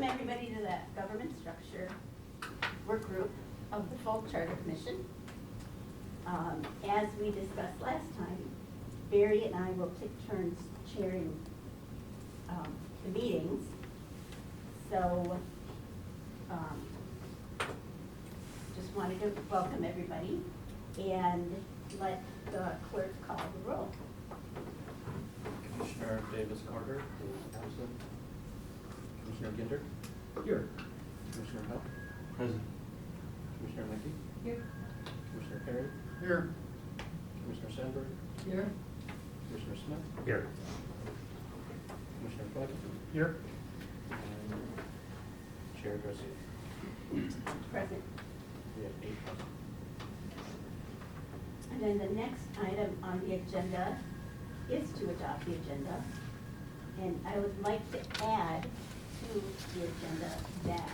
welcome everybody to that government structure work group of the Fall Charter Commission. As we discussed last time, Barry and I will take turns chairing the meetings. So just wanted to welcome everybody and let the clerk call the roll. Commissioner Davis Carter is absent. Commissioner Ginder? Here. Commissioner Huff? Present. Commissioner Mickey? Here. Commissioner Perry? Here. Commissioner Sandberg? Here. Commissioner Smith? Here. Commissioner Fleck? Here. And Chair Garcia. Present. We have 8 present. And then the next item on the agenda is to adopt the agenda. And I would like to add to the agenda that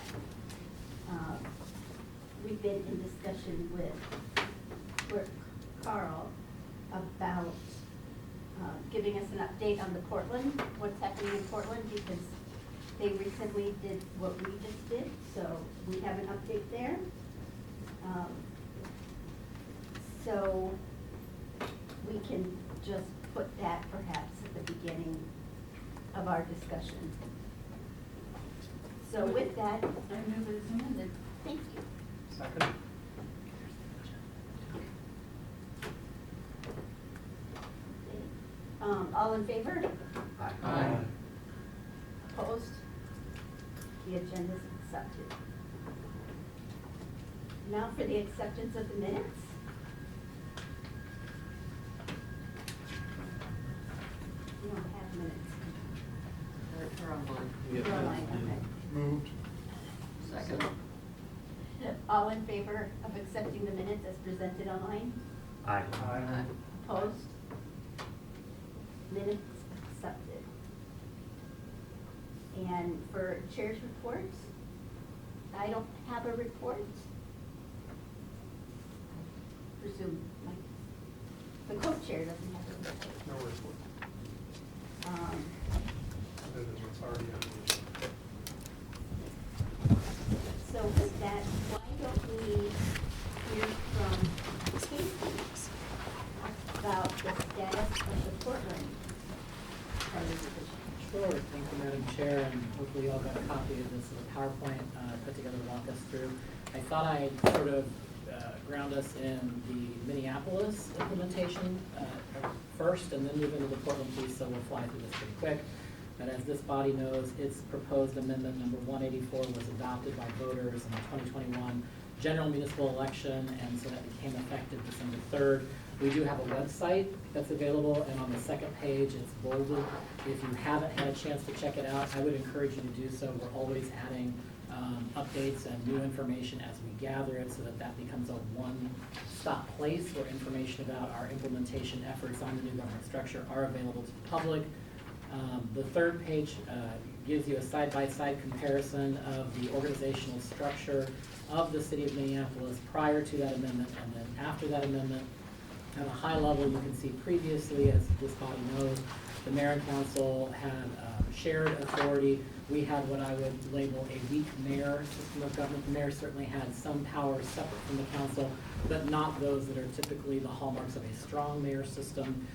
we've been in discussion with Clerk Carl about giving us an update on the Portland, what's happening in Portland, because they recently did what we just did, so we have an update there. So we can just put that perhaps at the beginning of our discussion. So with that, I move it as amended. Thank you. Second. All in favor? Aye. Opposed? The agenda is accepted. Now for the acceptance of the minutes. We don't have minutes. They're online. They're online, okay. Moved. Second. All in favor of accepting the minutes as presented online? Aye. Opposed? Minutes accepted. And for chair's reports, I don't have a report. Presume the co-chair doesn't have a report. No report. Other than what's already on the agenda. So with that, why don't we hear from Casey about the status of the Portland Charter Division? Sure, thank you, Madam Chair, and hopefully you all got a copy of this little PowerPoint put together to walk us through. I thought I'd sort of ground us in the Minneapolis implementation first, and then move into the Portland piece, so we'll fly through this pretty quick. But as this body knows, its proposed amendment number 184 was adopted by voters in the 2021 general municipal election, and so that became effective December 3rd. We do have a website that's available, and on the second page, it's bolded. If you haven't had a chance to check it out, I would encourage you to do so. We're always adding updates and new information as we gather it, so that that becomes a one-stop place where information about our implementation efforts on the new government structure are available to the public. The third page gives you a side-by-side comparison of the organizational structure of the City of Minneapolis prior to that amendment and then after that amendment. At a high level, you can see previously, as this body knows, the mayor and council had shared authority. We had what I would label a weak mayor system of government. The mayor certainly had some powers separate from the council, but not those that are typically the hallmarks of a strong mayor system.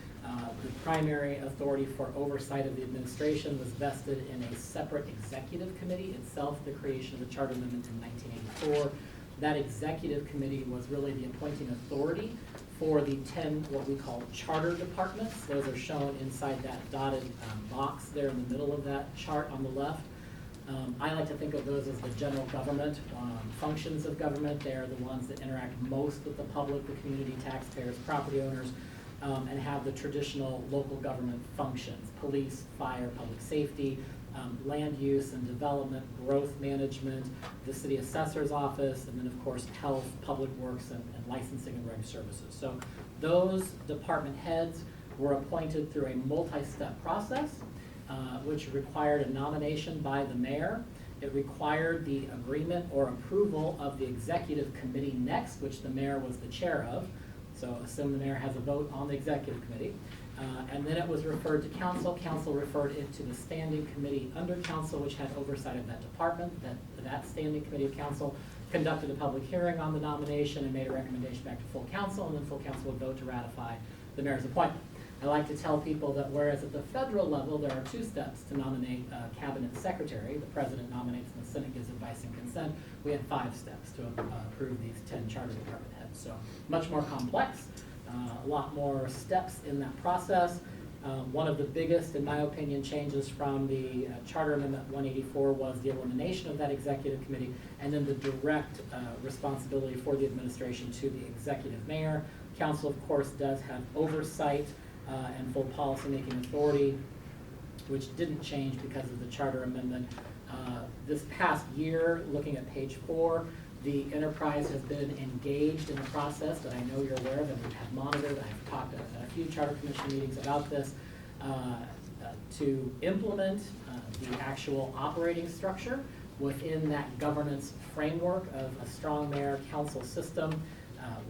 The primary authority for oversight of the administration was vested in a separate executive committee itself, the creation of the charter amendment in 1984. That executive committee was really the appointing authority for the 10 what we call charter departments. Those are shown inside that dotted box there in the middle of that chart on the left. I like to think of those as the general government functions of government. They are the ones that interact most with the public, the community, taxpayers, property owners, and have the traditional local government functions: police, fire, public safety, land use and development, growth management, the city assessor's office, and then of course health, public works, and licensing and reg services. So those department heads were appointed through a multi-step process, which required a nomination by the mayor. It required the agreement or approval of the executive committee next, which the mayor was the chair of. So assume the mayor has a vote on the executive committee. And then it was referred to council. Council referred it to the standing committee under council, which had oversight of that department. That standing committee of council conducted a public hearing on the nomination and made a recommendation back to full council, and then full council would vote to ratify the mayor's appointment. I like to tell people that whereas at the federal level, there are 2 steps to nominate a cabinet secretary. The president nominates and the Senate gives advice and consent. We had 5 steps to approve these 10 charter department heads. So much more complex, a lot more steps in that process. One of the biggest, in my opinion, changes from the Charter Amendment 184 was the elimination of that executive committee and then the direct responsibility for the administration to the executive mayor. Council, of course, does have oversight and full policymaking authority, which didn't change because of the Charter Amendment. This past year, looking at page 4, the enterprise has been engaged in a process that I know you're aware of and we have monitored. I've talked at a few Charter Commission meetings about this to implement the actual operating structure within that governance framework of a strong mayor council system.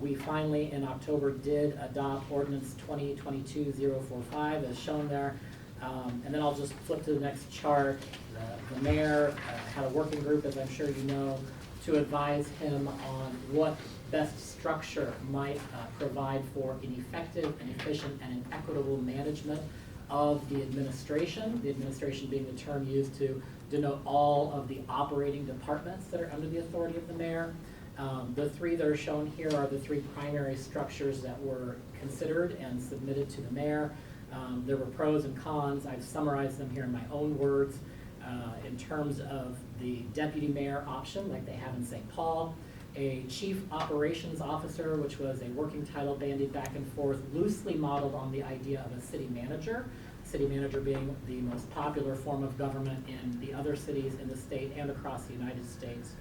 We finally, in October, did adopt Ordinance 2022-045 as shown there. And then I'll just flip to the next chart. The mayor had a working group, as I'm sure you know, to advise him on what best structure might provide for an effective and efficient and an equitable management of the administration being the term used to denote all of the operating departments that are under the authority of the mayor. The 3 that are shown here are the 3 primary structures that were considered and submitted to the mayor. There were pros and cons. I've summarized them here in my own words. In terms of the deputy mayor option, like they have in St. Paul, a chief operations officer, which was a working title bandied back and forth, loosely modeled on the idea of a city manager being the most popular form of government in the other cities in the state and across the United States.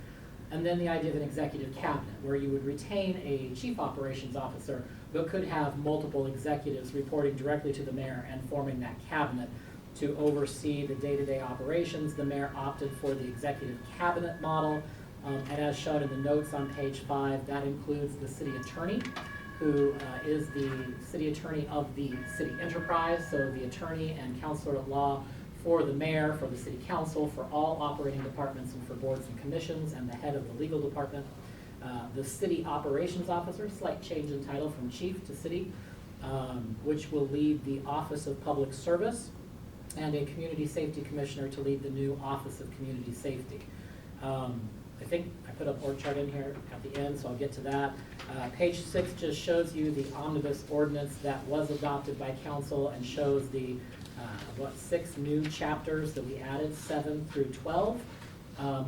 And then the idea of an executive cabinet, where you would retain a chief operations officer, but could have multiple executives reporting directly to the mayor and forming that cabinet to oversee the day-to-day operations. The mayor opted for the executive cabinet model, and as shown in the notes on page 5, that includes the city attorney, who is the city attorney of the city enterprise, so the attorney and counselor at law for the mayor, for the city council, for all operating departments and for boards and commissions, and the head of the legal department. The city operations officer, slight change in title from chief to city, which will lead the Office of Public Service, and a community safety commissioner to lead the new Office of Community Safety. I think I put up org chart in here at the end, so I'll get to that. Page 6 just shows you the omnibus ordinance that was adopted by council and shows the 6 new chapters that we added, 7 through 12,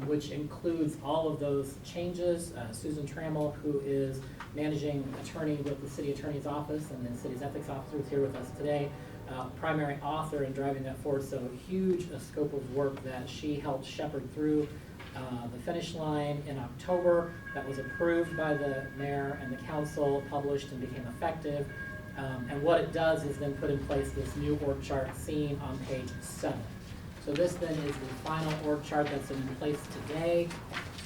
which includes all of those changes. Susan Trammell, who is managing attorney with the city attorney's office and the city's ethics officer, is here with us today. Primary author in driving that forward, so huge a scope of work that she helped shepherd through the finish line in October. That was approved by the mayor and the council, published and became effective. And what it does is then put in place this new org chart seen on page 7. So this then is the final org chart that's in place today.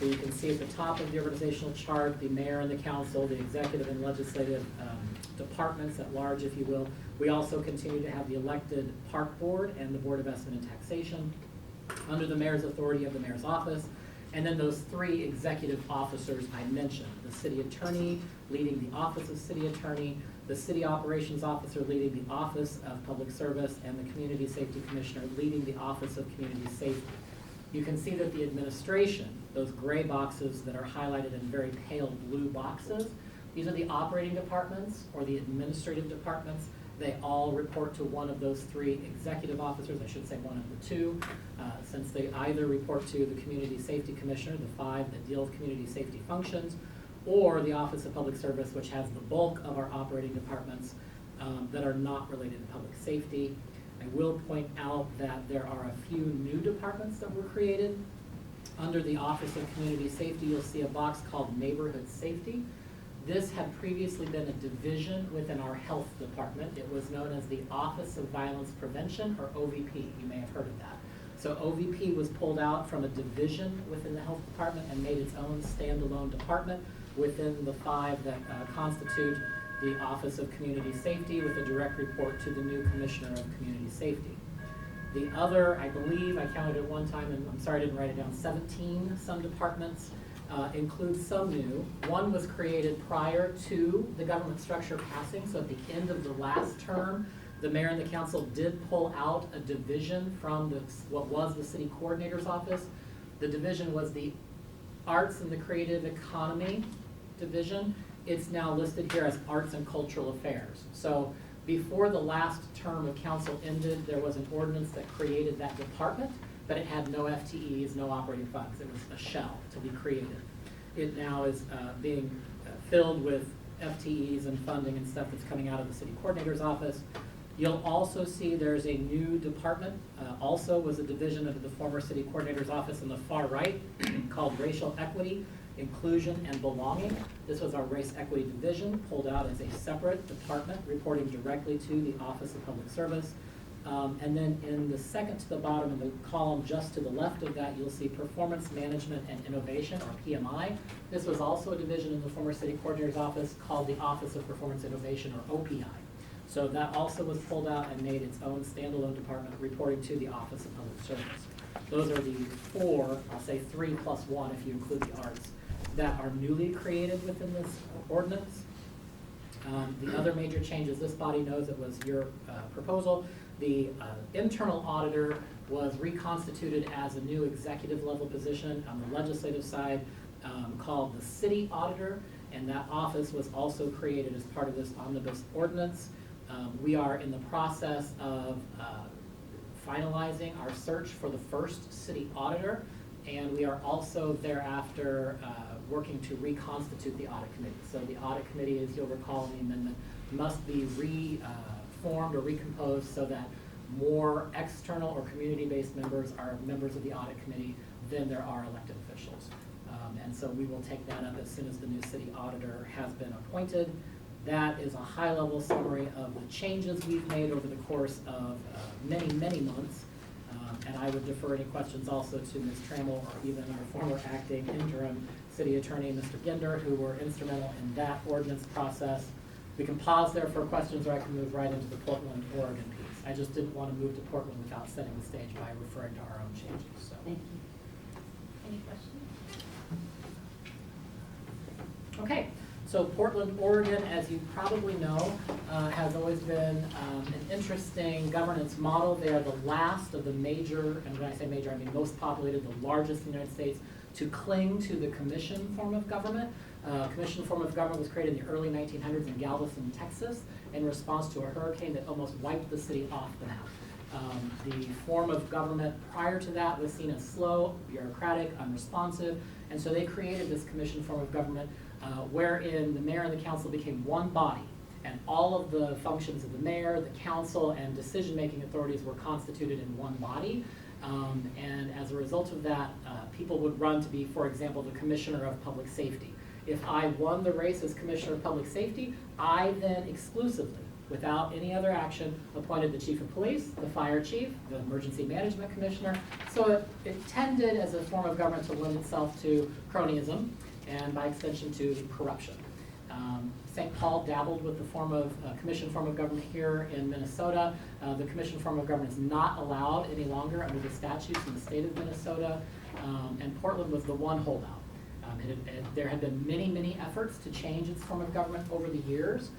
So you can see at the top of the organizational chart, the mayor and the council, the executive and legislative departments at large, if you will. We also continue to have the elected park board and the Board of Estimate and Taxation under the mayor's authority of the mayor's office. And then those 3 executive officers I mentioned, the city attorney leading the office of city attorney, the city operations officer leading the office of public service, and the community safety commissioner leading the office of community safety. You can see that the administration, those gray boxes that are highlighted in very pale blue boxes, these are the operating departments or the administrative departments. They all report to one of those 3 executive officers, I should say one of the 2, since they either report to the community safety commissioner, the 5 that deal with community safety functions, or the Office of Public Service, which has the bulk of our operating departments that are not related to public safety. I will point out that there are a few new departments that were created. Under the Office of Community Safety, you'll see a box called Neighborhood Safety. This had previously been a division within our health department. It was known as the Office of Violence Prevention, or OVP. You may have heard of that. So OVP was pulled out from a division within the health department and made its own standalone department within the 5 that constitute the Office of Community Safety with a direct report to the new Commissioner of Community Safety. The other, I believe, I counted at one time, and I'm sorry I didn't write it down, 17 some departments include some new. One was created prior to the government structure passing, so at the end of the last term, the mayor and the council did pull out a division from what was the city coordinator's office. The division was the Arts and the Creative Economy division. It's now listed here as Arts and Cultural Affairs. So before the last term of council ended, there was an ordinance that created that department, but it had no FTEs, no operating funds. It was a shell to be created. It now is being filled with FTEs and funding and stuff that's coming out of the city coordinator's office. You'll also see there's a new department, also was a division of the former city coordinator's office in the far right called Racial Equity, Inclusion, and Belonging. This was our Race Equity Division, pulled out as a separate department, reporting directly to the Office of Public Service. And then in the second to the bottom of the column, just to the left of that, you'll see Performance Management and Innovation, or PMI. This was also a division in the former city coordinator's office called the Office of Performance Innovation, or OPI. So that also was pulled out and made its own standalone department, reporting to the Office of Public Service. Those are the four, I'll say 3 plus 1 if you include the arts, that are newly created within this ordinance. The other major changes, this body knows it was your proposal. The internal auditor was reconstituted as a new executive level position on the legislative side called the city auditor, and that office was also created as part of this omnibus ordinance. We are in the process of finalizing our search for the first city auditor, and we are also thereafter working to reconstitute the audit committee. So the audit committee, as you'll recall in the amendment, must be reformed or recomposed so that more external or community-based members are members of the audit committee than there are elected officials. And so we will take that up as soon as the new city auditor has been appointed. That is a high-level summary of the changes we've made over the course of many, many months. And I would defer any questions also to Ms. Trammell or even our former acting interim city attorney, Mr. Ginder, who were instrumental in that ordinance process. We can pause there for questions, or I can move right into the Portland, Oregon piece. I just didn't want to move to Portland without setting the stage by referring to our own changes. So. Thank you. Any questions? Okay, so Portland, Oregon, as you probably know, has always been an interesting governance model. They are the last of the major, and when I say major, I mean most populated, the largest in the United States, to cling to the commission form of government. Commission form of government was created in the early 1900s in Galveston, Texas, in response to a hurricane that almost wiped the city off the map. The form of government prior to that was seen as slow, bureaucratic, unresponsive, and so they created this commission form of government wherein the mayor and the council became one body, and all of the functions of the mayor, the council, and decision-making authorities were constituted in one body. And as a result of that, people would run to be, for example, the Commissioner of Public Safety. If I won the race as Commissioner of Public Safety, I then exclusively, without any other action, appointed the Chief of Police, the Fire Chief, the Emergency Management Commissioner. So it tended as a form of government to lend itself to cronyism, and by extension to corruption. St. Paul dabbled with the commission form of government here in Minnesota. The commission form of government is not allowed any longer under the statutes in the state of Minnesota, and Portland was the one holdout. There had been many, many efforts to change its form of government over the years.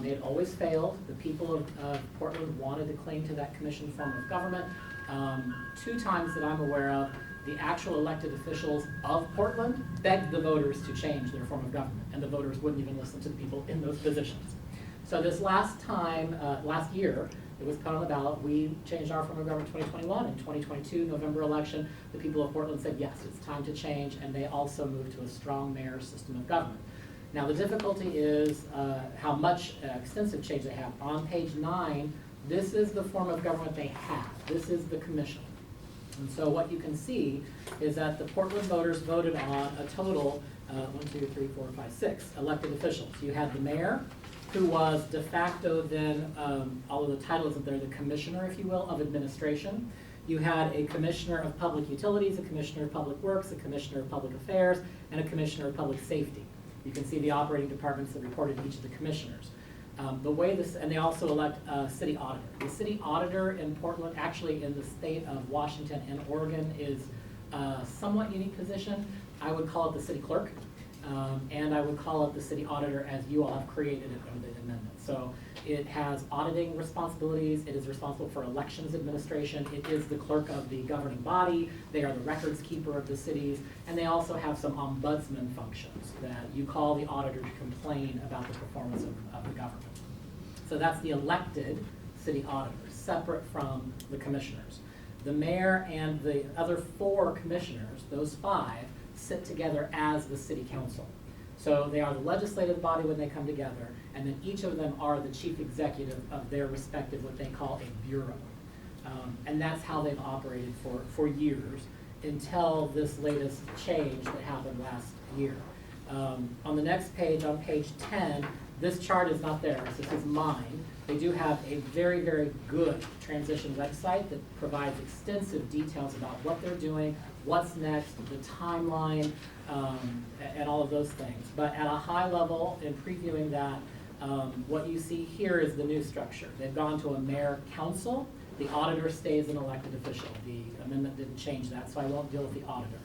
They had always failed. The people of Portland wanted to cling to that commission form of government. 2 times that I'm aware of, the actual elected officials of Portland begged the voters to change their form of government, and the voters wouldn't even listen to the people in those positions. So this last year, it was put on the ballot. We changed our form of government in 2021. In 2022, November election, the people of Portland said, yes, it's time to change, and they also moved to a strong mayor system of government. Now, the difficulty is how much extensive change they have. On page 9, this is the form of government they have. This is the commission. And so what you can see is that the Portland voters voted on a total, 6 elected officials. You had the mayor, who was de facto then, although the title isn't there, the commissioner, if you will, of administration. You had a commissioner of public utilities, a commissioner of public works, a commissioner of public affairs, and a commissioner of public safety. You can see the operating departments that reported to each of the commissioners. The way this, and they also elect a city auditor. The city auditor in Portland, actually in the state of Washington and Oregon, is a somewhat unique position. I would call it the city clerk, and I would call it the city auditor as you all have created it under the amendment. So it has auditing responsibilities, it is responsible for elections administration, it is the clerk of the governing body, they are the records keeper of the cities, and they also have some ombudsman functions that you call the auditor to complain about the performance of the government. So that's the elected city auditor, separate from the commissioners. The mayor and the other 4 commissioners, those 5, sit together as the city council. So they are the legislative body when they come together, and then each of them are the chief executive of their respective, what they call a bureau. And that's how they've operated for years until this latest change that happened last year. On the next page, on page 10, this chart is not theirs, this is mine. They do have a very, very good transition website that provides extensive details about what they're doing, what's next, the timeline, and all of those things. But at a high level, in previewing that, what you see here is the new structure. They've gone to a mayor-council. The auditor stays an elected official. The amendment didn't change that, so I won't deal with the auditor.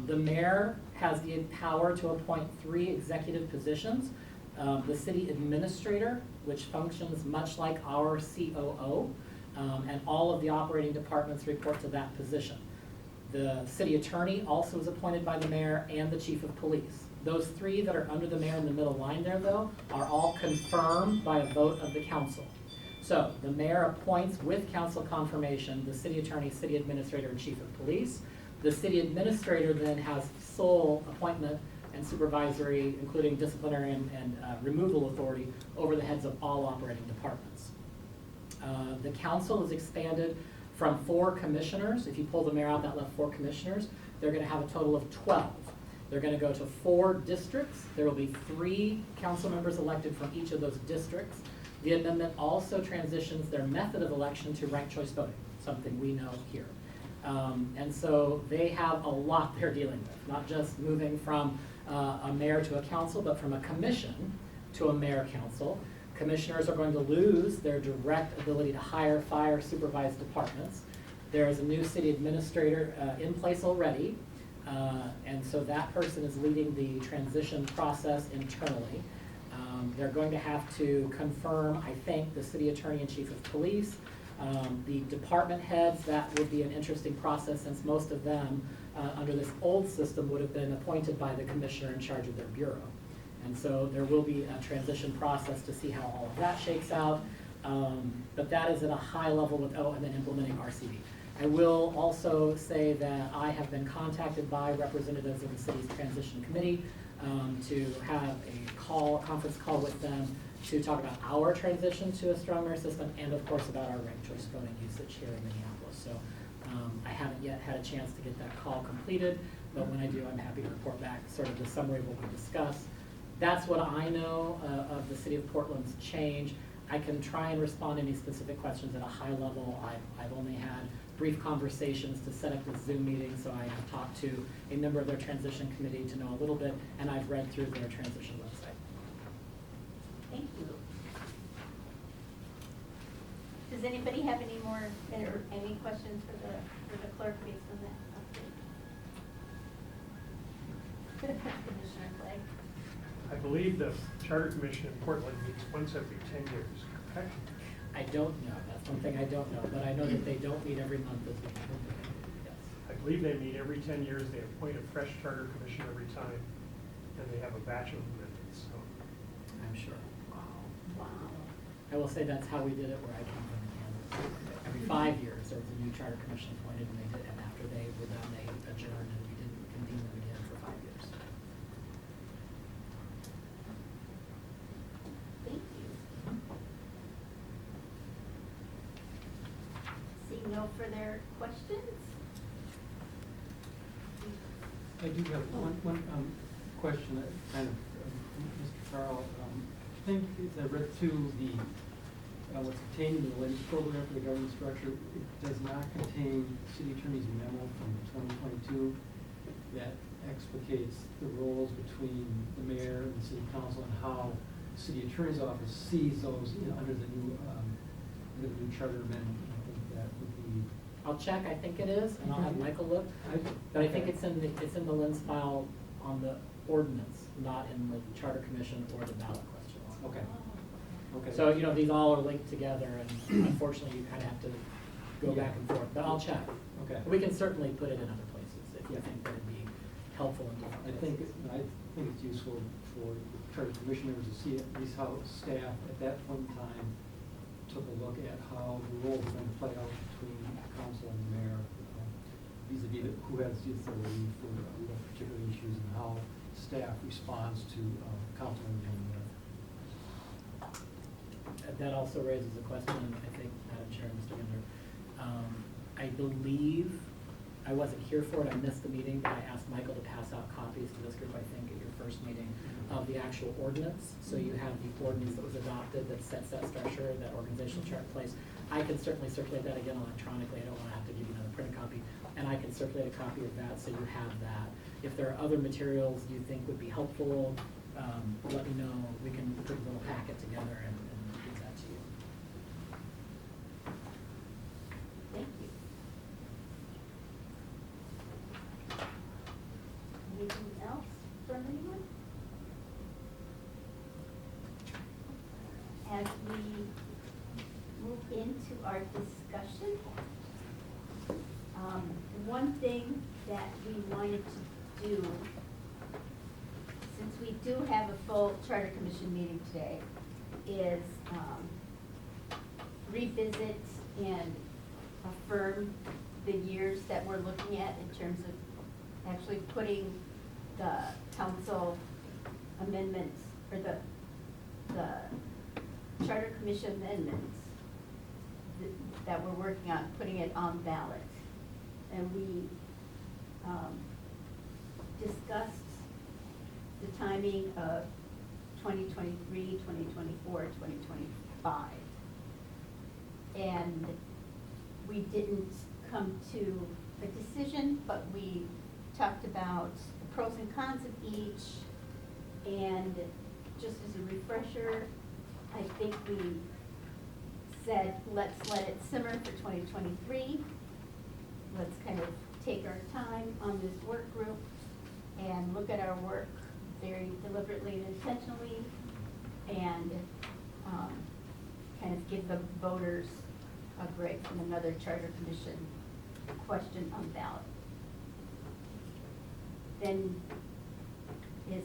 The mayor has the power to appoint 3 executive positions. The city administrator, which functions much like our COO, and all of the operating departments report to that position. The city attorney also is appointed by the mayor and the chief of police. Those 3 that are under the mayor in the middle line there, though, are all confirmed by a vote of the council. So the mayor appoints with council confirmation the city attorney, city administrator, and chief of police. The city administrator then has sole appointment and supervisory, including disciplinary and removal authority over the heads of all operating departments. The council is expanded from 4 commissioners. If you pull the mayor out, that left 4 commissioners. They're going to have a total of 12. They're going to go to 4 districts. There will be 3 council members elected from each of those districts. The amendment also transitions their method of election to ranked choice voting, something we know here. And so they have a lot they're dealing with, not just moving from a mayor to a council, but from a commission to a mayor-council. Commissioners are going to lose their direct ability to hire, fire, supervise departments. There is a new city administrator in place already, and so that person is leading the transition process internally. They're going to have to confirm, I think, the city attorney and chief of police, the department heads. That would be an interesting process since most of them under this old system would have been appointed by the commissioner in charge of their bureau. And so there will be a transition process to see how all of that shakes out. But that is at a high level with, and then implementing RCD. I will also say that I have been contacted by representatives of the city's transition committee to have a conference call with them to talk about our transition to a strong mayor system and of course about our ranked choice voting usage here in Minneapolis. So I haven't yet had a chance to get that call completed, but when I do, I'm happy to report back sort of the summary of what we discussed. That's what I know of the City of Portland's change. I can try and respond to any specific questions at a high level. I've only had brief conversations to set up the Zoom meeting, so I have talked to a member of their transition committee to know a little bit, and I've read through their transition website. Thank you. Does anybody have any more, or any questions for the clerk based on that update? Commissioner Clay? I believe the Charter Commission in Portland meets once every 10 years, correct? I don't know. That's one thing I don't know, but I know that they don't meet every month as we Yes. I believe they meet every 10 years, they appoint a fresh Charter Commission every time, and they have a batch of amendments, so. I'm sure. Wow. I will say that's how we did it where I came from in Kansas. Every 5 years, there was a new charter commission appointed, and they did, and after they were done, they adjourned, and we didn't convene them again for 5 years. Thank you. Seeing no further questions? I do have one question that kind of, Mr. Carl, I think as I read through the, what's contained in the latest program for the government structure, it does not contain city attorney's memo from 2022 that explicates the roles between the mayor and the city council and how city attorney's office sees those under the new charter amendment. I think that would be. I'll check, I think it is, and I'll have Michael look, but I think it's in the LINS file on the ordinance, not in the charter commission or the ballot questions. Okay. Okay. So, you know, these all are linked together, and unfortunately, you kind of have to go Yeah. back and forth, but I'll check. Okay. We can certainly put it in other places if you think that it'd be helpful in different I think, places. I think it's useful for charter commissioners to see at least how staff at that point in time took a look at how the role is going to play out between council and the mayor, vis-a-vis who has the authority for what particular issues and how staff responds to council and the mayor. That also raises a question, I think, Madam Chair, Mr. Ginder. I believe, I wasn't here for it, I missed the meeting, but I asked Michael to pass out copies to this group, I think, at your first meeting, of the actual ordinance. So you have the ordinance that was adopted that sets that structure, that organizational chart in place. I can certainly circulate that again electronically, I don't want to have to give you another printed copy, and I can circulate a copy of that so you have that. If there are other materials you think would be helpful, let me know, we can put a little packet together and give that to you. Thank you. Anything else from anyone? As we move into our discussion, one thing that we wanted to do, since we do have a full charter commission meeting today, is revisit and affirm the years that we're looking at in terms of actually putting the council amendments, or the charter commission amendments that we're working on, putting it on ballot. And we discussed the timing of 2023, 2024, 2025. And we didn't come to a decision, but we talked about the pros and cons of each. And just as a refresher, I think we said, let's let it simmer for 2023. Let's kind of take our time on this work group and look at our work very deliberately and intentionally, and kind of give the voters a break from another charter commission question on ballot. Then does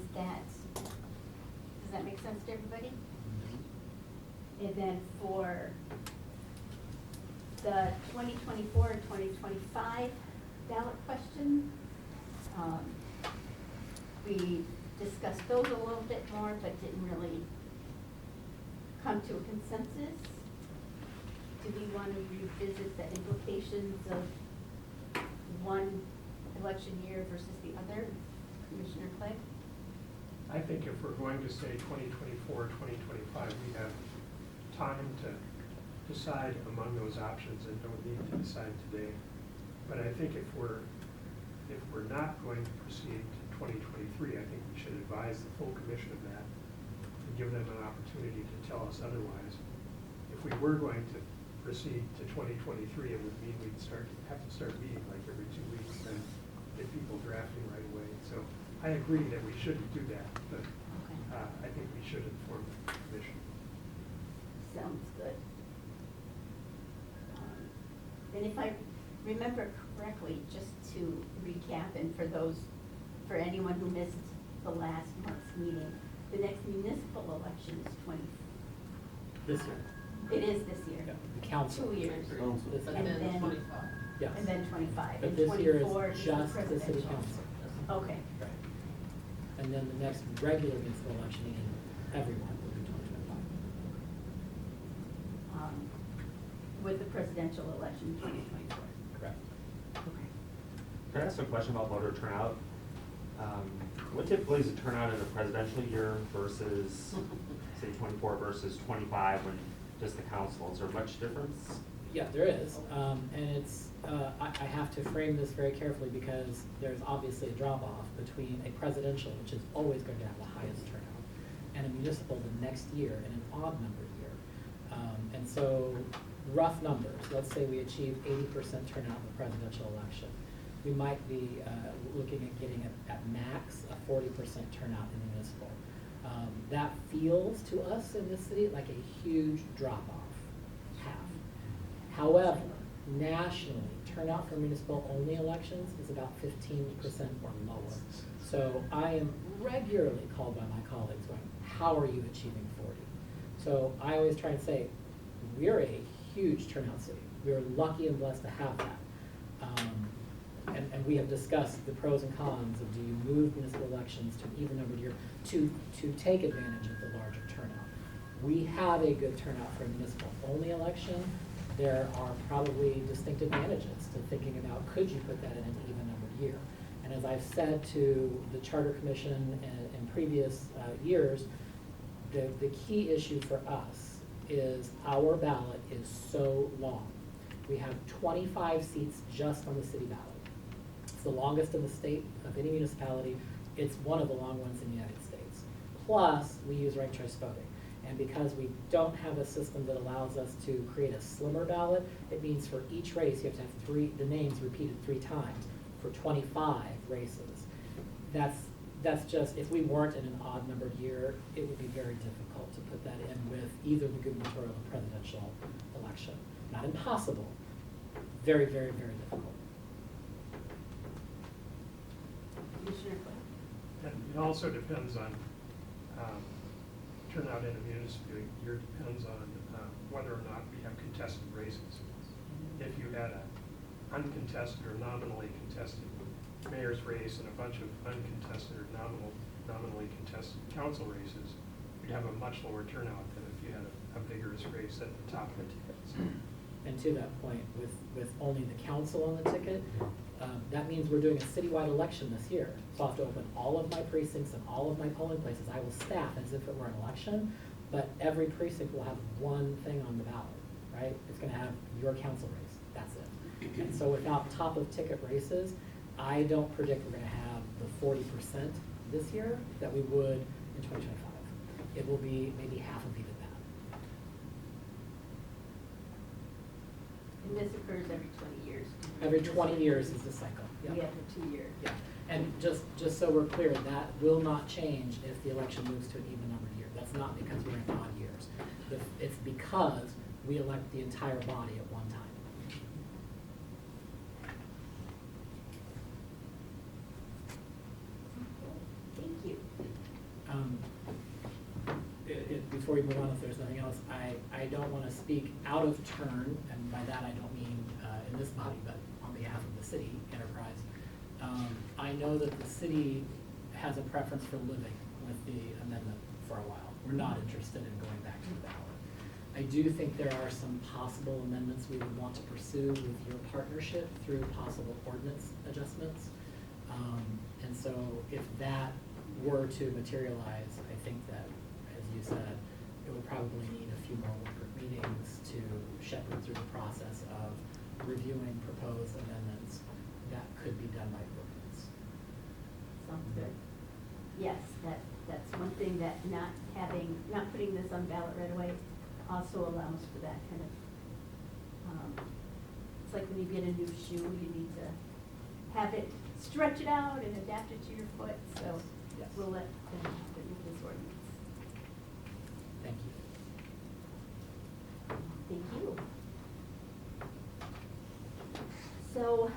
that make sense to everybody? And then for the 2024 and 2025 ballot question, we discussed those a little bit more, but didn't really come to a consensus. Do we want to revisit the implications of one election year versus the other? Commissioner Clay? I think if we're going to say 2024, 2025, we have time to decide among those options and don't need to decide today. But I think if we're not going to proceed to 2023, I think we should advise the full commission of that and give them an opportunity to tell us otherwise. If we were going to proceed to 2023, it would mean we'd have to start meeting like every 2 weeks and get people drafting right away. So I agree that we shouldn't do that, but I think we should inform the commission. Sounds good. And if I remember correctly, just to recap, and for anyone who missed the last month's meeting, the next municipal election is This year. It is this year. Yeah, the council. 2 years. This And year. then 25. Yes. And then 25. But And this year 24 is just the city presidential. council. Okay. Right. And then the next regular municipal election in everyone will be 2025. With the presidential election 2024. Correct. Okay. Can I ask a question about voter turnout? What typically is the turnout in a presidential year versus, say, 24 versus 25 when just the council? Is there much difference? Yeah, there is, and it's, I have to frame this very carefully because there's obviously a drop-off between a presidential, which is always going to have the highest turnout, and a municipal the next year in an odd number year. And so, rough numbers, let's say we achieve 80% turnout in the presidential election. We might be looking at getting at max a 40% turnout in the municipal. That feels to us in this city like a huge drop-off, half. However, nationally, turnout for municipal-only elections is about 15% or lower. So I am regularly called by my colleagues going, how are you achieving 40? So I always try and say, we're a huge turnout city. We're lucky and blessed to have that. And we have discussed the pros and cons of do you move municipal elections to an even numbered year to take advantage of the larger turnout. We have a good turnout for a municipal-only election. There are probably distinct advantages to thinking about, could you put that in an even numbered year? And as I've said to the Charter Commission in previous years, the key issue for us is our ballot is so long. We have 25 seats just on the city ballot. It's the longest in the state of any municipality. It's one of the long ones in the United States. Plus, we use ranked choice voting. And because we don't have a system that allows us to create a slimmer ballot, it means for each race, you have to have the names repeated 3 times for 25 races. That's just, if we weren't in an odd numbered year, it would be very difficult to put that in with either the gubernatorial or presidential election. Not impossible, very, very, very difficult. Commissioner Coyle? And it also depends on, turnout in a municipal year depends on whether or not we have contested races. If you had an uncontested or nominally contested mayor's race and a bunch of uncontested or nominally contested council races, you'd have a much lower turnout than if you had a vigorous race at the top of the ticket. And to that point, with only the council on the ticket, that means we're doing a citywide election this year. So I'll have to open all of my precincts and all of my polling places. I will staff as if it were an election, but every precinct will have one thing on the ballot, right? It's gonna have your council race, that's it. And so without top of ticket races, I don't predict we're gonna have the 40% this year that we would in 2025. It will be maybe half of even that. And this occurs every 20 years. Every 20 years is the cycle. Yep. We have the 2 years. Yeah, and just so we're clear, that will not change if the election moves to an even numbered year. That's not because we're in odd years. It's because we elect the entire body at one time. Thank you. Before we move on, if there's nothing else, I don't want to speak out of turn, and by that I don't mean in this body, but on behalf of the city enterprise. I know that the city has a preference for living with the amendment for a while. We're not interested in going back to the ballot. I do think there are some possible amendments we would want to pursue with your partnership through possible ordinance adjustments. And so if that were to materialize, I think that, as you said, it would probably need a few more work meetings to shepherd through the process of reviewing proposed amendments that could be done by ordinance. Sounds good. Yes, that's one thing that not putting this on ballot right away also allows for that kind of, it's like when you get a new shoe, you need to have it, stretch it out and adapt it to your foot, so Yes. we'll let them happen with this ordinance. Thank you. Thank you. So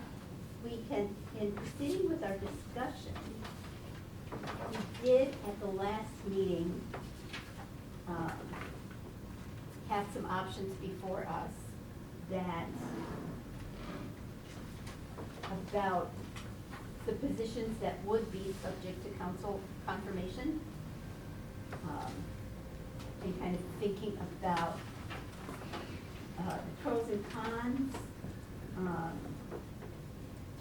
we can, in proceeding with our discussion, we did at the last meeting have some options before us that about the positions that would be subject to council confirmation. And kind of thinking about the pros and cons.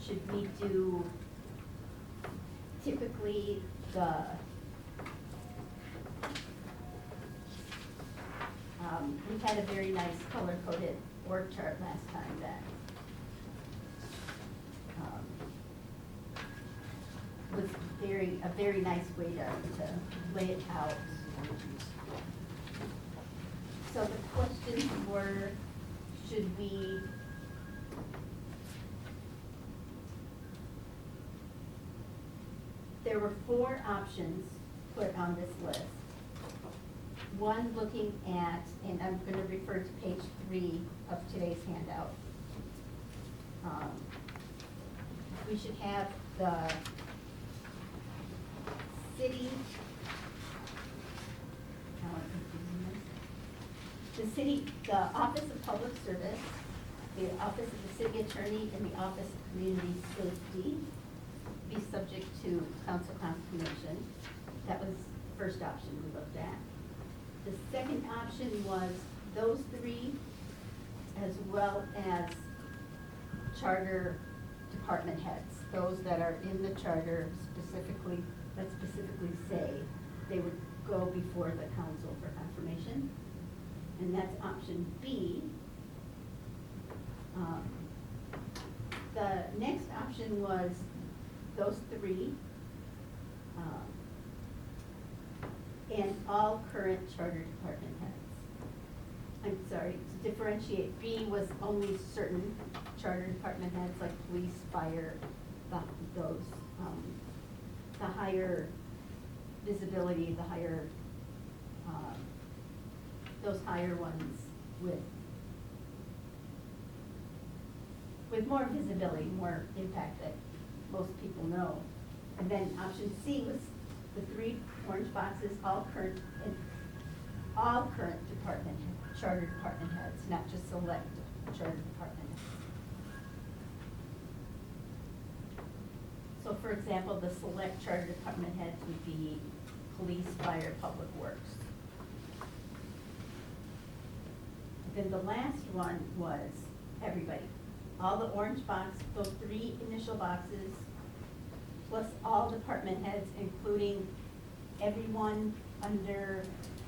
Should we do typically we had a very nice color-coded org chart last time that was a very nice way to lay it out. So the questions were, should we there were 4 options put on this list. One looking at, and I'm going to refer to page 3 of today's handout. We should have the city, the Office of Public Service, the Office of the City Attorney, and the Office of Community Safety be subject to council confirmation. That was the first option we looked at. The second option was those 3, as well as charter department heads, those that are in the charter specifically, that specifically say they would go before the council for confirmation. And that's option B. The next option was those 3, and all current charter department heads. I'm sorry, to differentiate, B was only certain charter department heads like police, fire, those, the higher visibility, the higher, those higher ones with more visibility, more impact that most people know. And then option C was the 3 orange boxes, all current department, charter department heads, not just select charter department heads. So for example, the select charter department heads would be police, fire, public works. Then the last one was everybody. All the orange box, those 3 initial boxes, plus all department heads, including everyone under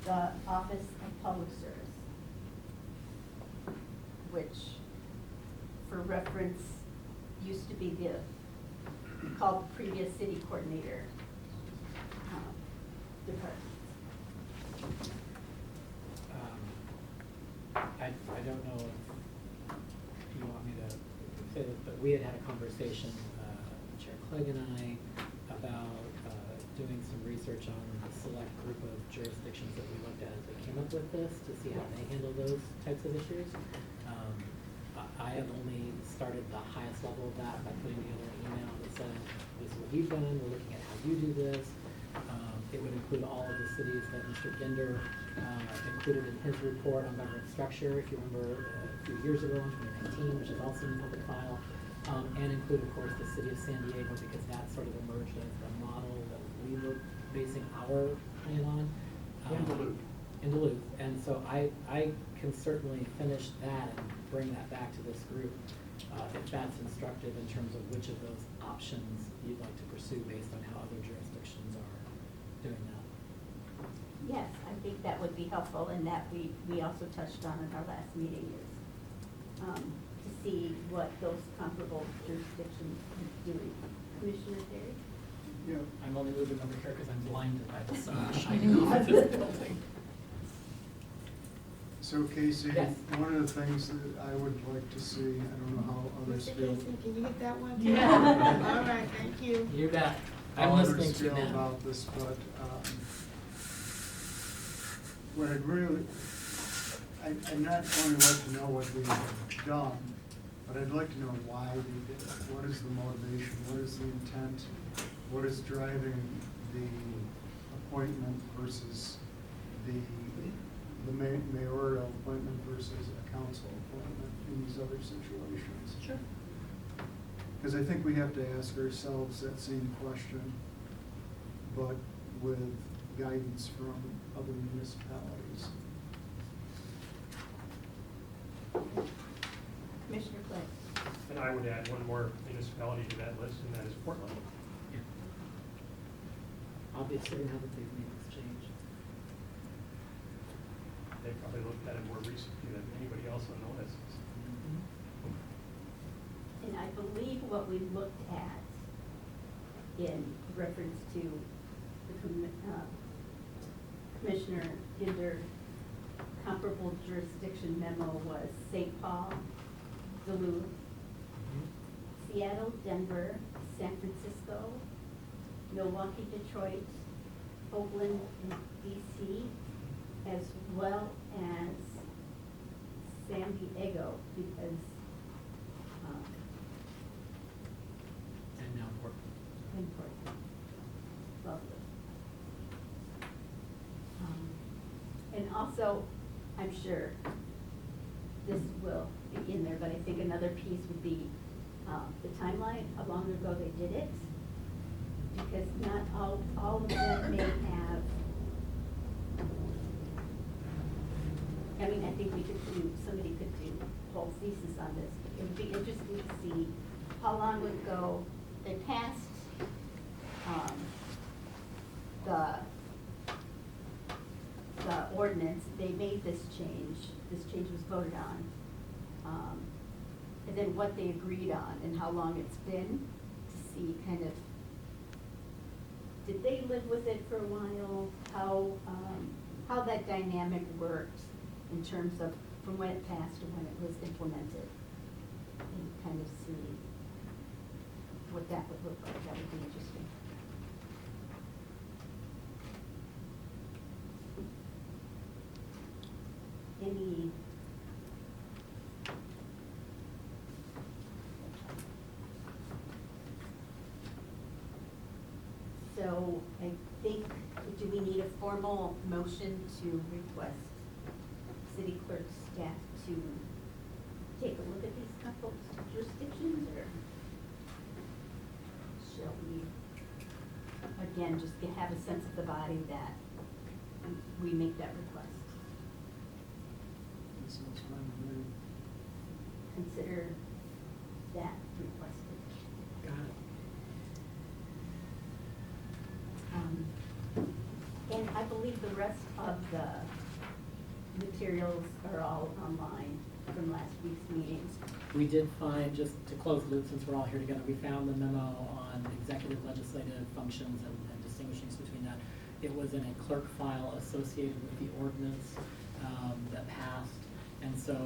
the Office of Public Service, which, for reference, used to be called the previous city coordinator department. I don't know if you want me to say this, but we had a conversation, Chair Clegg and I, about doing some research on the select group of jurisdictions that we looked at as we came up with this, to see how they handle those types of issues. I have only started the highest level of that by putting together an email that said, this is what we've done, we're looking at how you do this. It would include all of the cities that Mr. Ginder included in his report on government structure, if you remember a few years ago in 2019, which is also in the public file, and include, of course, the city of San Diego, because that sort of emerged as the model that we were basing our plan on. In Duluth. In Duluth. And so I can certainly finish that and bring that back to this group, if that's instructive in terms of which of those options you'd like to pursue based on how other jurisdictions are doing that. Yes, I think that would be helpful, and that we also touched on in our last meeting is to see what those comparable jurisdictions are doing. Commissioner Terry? Yeah. I'm only moving over here because I'm blinded by the sun shining off this building. So Casey, Yes. one of the things that I would like to see, I don't know how others Mr. feel. Casey, can you get that one? Yeah. All right, thank you. You bet. How I'm others listening to you feel now. about this, but what I'd really, I'd not only like to know what they have done, but I'd like to know why they did it. What is the motivation? What is the intent? What is driving the appointment versus the mayoral appointment versus a council appointment in these other situations? Sure. Because I think we have to ask ourselves that same question, but with guidance from other municipalities. Commissioner Clegg? And I would add one more municipality to that list, and that is Portland. Obviously, now that they've made this change. They probably looked at it more recently than anybody else on the list. And I believe what we looked at in reference to the Commissioner Ginder, comparable jurisdiction memo was St. Paul, Duluth, Seattle, Denver, San Francisco, Milwaukee, Detroit, Oakland, and DC, as well as San Diego, because, And now Portland. in Portland. Lovely. And also, I'm sure this will be in there, but I think another piece would be the timeline, how long ago they did it. Because not all of them may have, I mean, I think we could do, somebody could do a whole thesis on this. It would be interesting to see how long ago they passed the ordinance, they made this change was voted on. And then what they agreed on and how long it's been, to see kind of, did they live with it for a while? How that dynamic worked in terms of from when it passed to when it was implemented? And kind of see what that would look like. That would be interesting. Any So I think, do we need a formal motion to request city clerk staff to take a look at these couple jurisdictions, or shall we, again, just have a sense of the body that we make that request? That sounds fine with me. Consider that requested. Got it. And I believe the rest of the materials are all online from last week's meetings. We did find, just to close the loop since we're all here together, we found the memo on executive legislative functions and distinguishings between that. It was in a clerk file associated with the ordinance that passed. And so,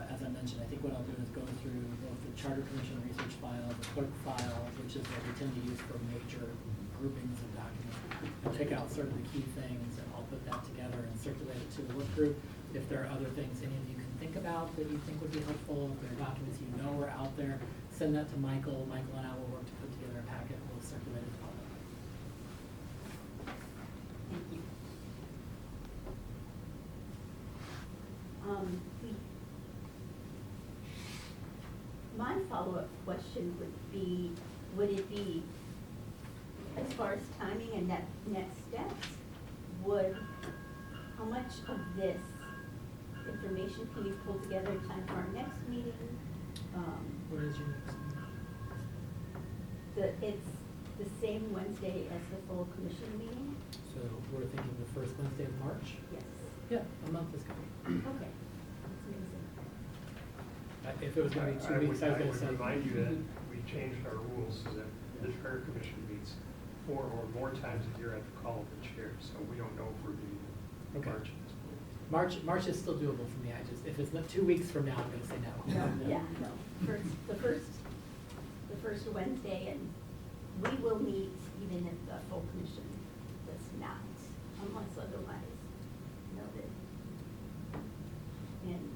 as I mentioned, I think what I'll do is go through both the Charter Commission research file, the clerk file, which is what we tend to use for major groupings of documents, and pick out sort of the key things, and I'll put that together and circulate it to the work group. If there are other things any of you can think about that you think would be helpful, if there are documents you know are out there, send that to Michael. Michael and I will work to put together a packet. We'll circulate it publicly. Thank you. My follow-up question would be, would it be, as far as timing and next steps, how much of this information can you pull together in time for our next meeting? What is your next meeting? It's the same Wednesday as the full commission meeting? So we're thinking the first Wednesday of March? Yes. Yeah, a month is coming. Okay, that's amazing. If it was gonna be 2 weeks, I was gonna say. I would remind you that we changed our rules so that the Charter Commission meets 4 or more times a year at the call of the chair, so we don't know if we're meeting in Okay. March at this point. March is still doable for me. If it's not 2 weeks from now, I'm gonna say no. Yeah, no, the first Wednesday, and we will meet even if the full commission does not, unless otherwise noted. And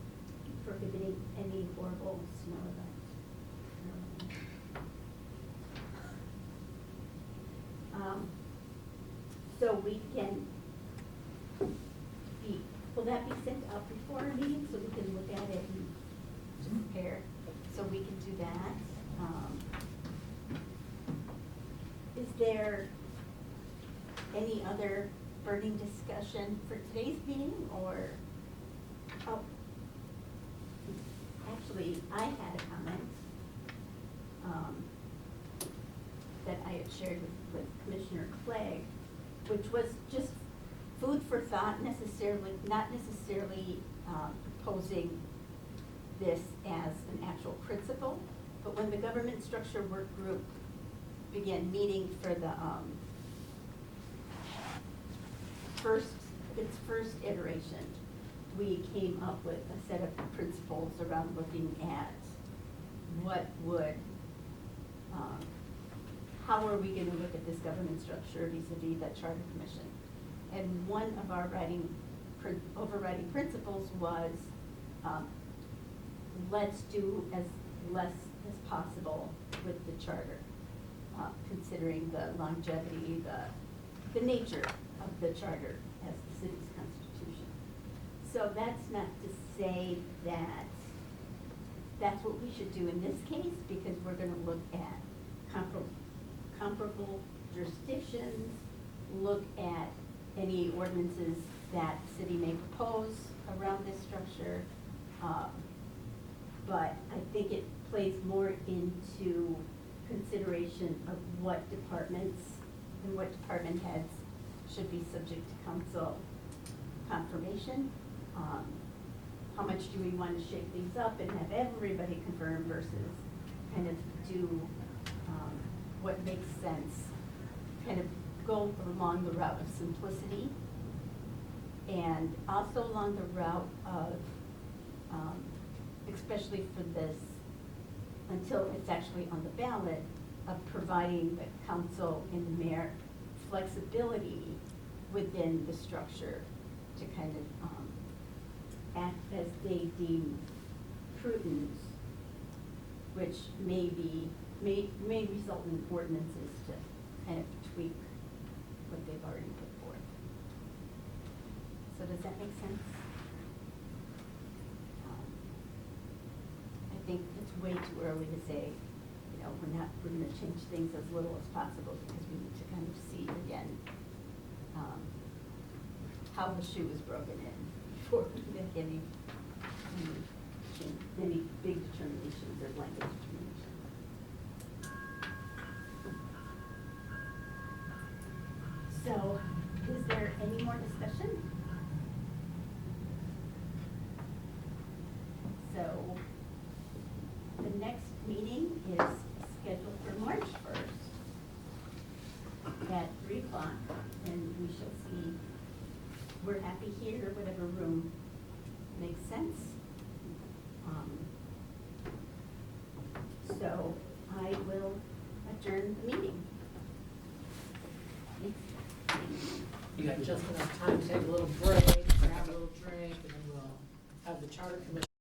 prohibiting any horrible snow events. So we can will that be sent out before our meeting so we can look at it and compare? So we can do that. Is there any other burning discussion for today's meeting, or, oh, actually, I had a comment that I had shared with Commissioner Clegg, which was just food for thought, not necessarily proposing this as an actual principle, but when the government structure work group began meeting for the its first iteration, we came up with a set of principles around looking at what would, how are we gonna look at this government structure vis-a-vis that charter commission? And one of our overriding principles was, let's do as less as possible with the charter, considering the longevity, the nature of the charter as the city's constitution. So that's not to say that that's what we should do in this case, because we're gonna look at comparable jurisdictions, look at any ordinances that the city may propose around this structure. But I think it plays more into consideration of what departments and what department heads should be subject to council confirmation. How much do we want to shake things up and have everybody confirm versus kind of do what makes sense, kind of go along the route of simplicity, and also along the route of, especially for this, until it's actually on the ballot, of providing the council and the mayor flexibility within the structure to kind of act as they deem prudent, which may result in ordinances to kind of tweak what they've already put forth. So does that make sense? I think it's way too early to say, you know, we're gonna change things as little as possible, because we need to kind of see again, how the shoe is broken in before we make any big determinations or blanket determinations. So, is there any more discussion? So, the next meeting is scheduled for March 1st at 3 o'clock, and we shall see, we're happy here, whatever room makes sense. So I will adjourn the meeting. You got just enough time to take a little break, grab a little drink, and then we'll have the charter commission